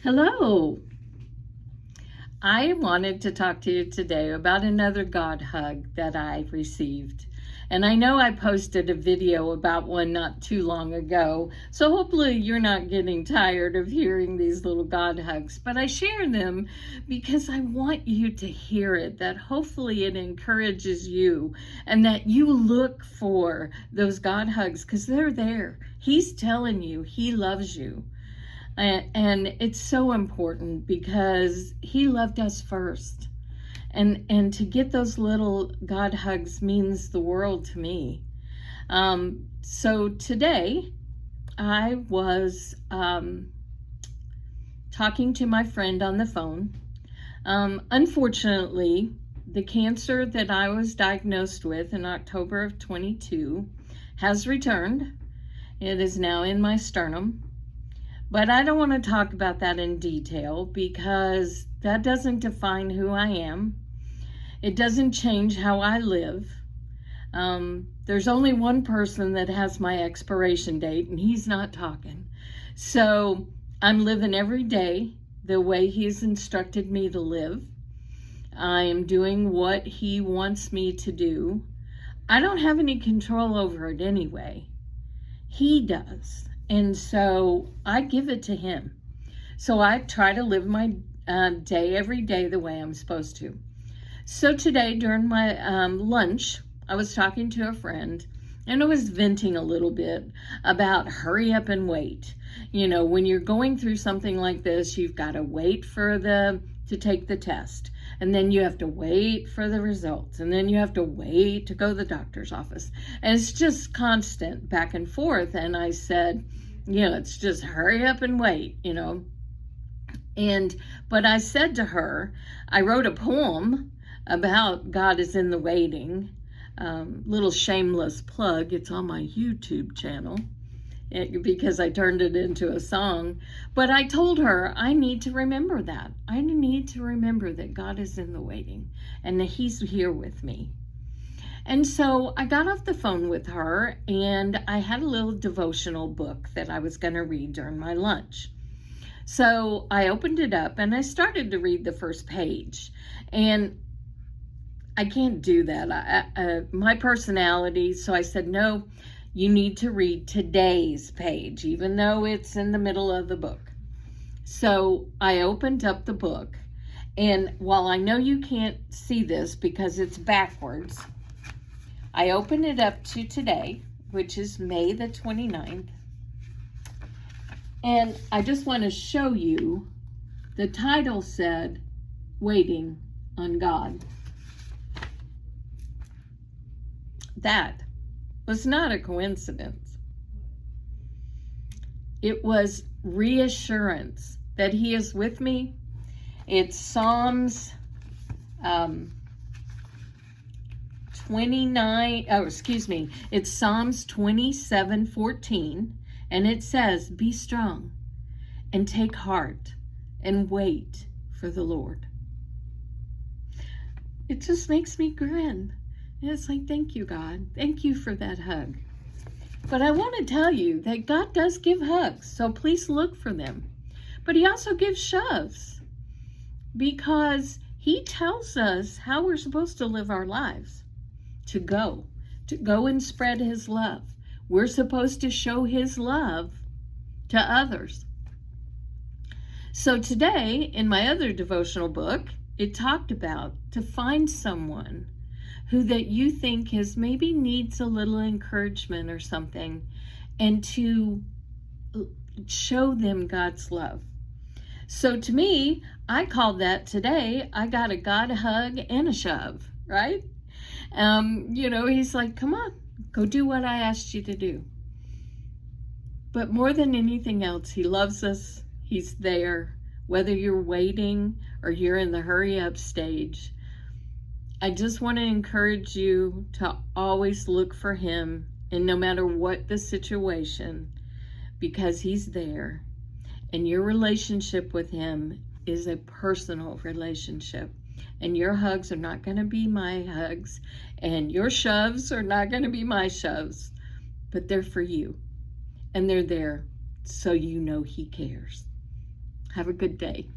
Hello. I wanted to talk to you today about another God hug that I received. And I know I posted a video about one not too long ago, so hopefully you're not getting tired of hearing these little God hugs. But I share them because I want you to hear it, that hopefully it encourages you and that you look for those God hugs because they're there. He's telling you He loves you. And it's so important because He loved us first. And to get those little God hugs means the world to me. So today I was talking to my friend on the phone. Unfortunately, the cancer that I was diagnosed with in October of 22 has returned. It is now in my sternum. But I don't want to talk about that in detail because that doesn't define who I am. It doesn't change how I live. There's only one person that has my expiration date, and he's not talking. So I'm living every day the way He's instructed me to live. I am doing what He wants me to do. I don't have any control over it anyway. He does. And so I give it to Him. So I try to live my day every day the way I'm supposed to. So today during my lunch, I was talking to a friend and I was venting a little bit about hurry up and wait. You know, when you're going through something like this, you've got to wait to take the test. And then you have to wait for the results. And then you have to wait to go to the doctor's office. And it's just constant back and forth. And I said, it's just hurry up and wait, But I said to her, I wrote a poem about God is in the waiting. Little shameless plug. It's on my YouTube channel. Because I turned it into a song. But I told her I need to remember that. I need to remember that God is in the waiting and that He's here with me. And so I got off the phone with her and I had a little devotional book that I was going to read during my lunch. So I opened it up and I started to read the first page. And I can't do that. My personality, so I said, no, you need to read today's page, even though it's in the middle of the book. So I opened up the book, and while I know you can't see this because it's backwards, I opened it up to today, which is May the 29th, and I just want to show you, the title said, Waiting on God. That was not a coincidence. It was reassurance that He is with me. It's Psalms 27:14, and it says, be strong and take heart and wait for the Lord. It just makes me grin. And it's like, thank you, God. Thank you for that hug. But I want to tell you that God does give hugs, so please look for them. But He also gives shoves because He tells us how we're supposed to live our lives, to go and spread His love. We're supposed to show His love to others. So today, in my other devotional book, it talked about to find someone who that you think is maybe needs a little encouragement or something, and to show them God's love. So to me, I called that today, I got a God hug and a shove, right? He's like, come on, go do what I asked you to do. But more than anything else, He loves us. He's there, whether you're waiting or you're in the hurry up stage. I just want to encourage you to always look for Him, and no matter what the situation, because He's there. And your relationship with Him is a personal relationship. And your hugs are not going to be my hugs, and your shoves are not going to be my shoves, but they're for you. And they're there so you know He cares. Have a good day.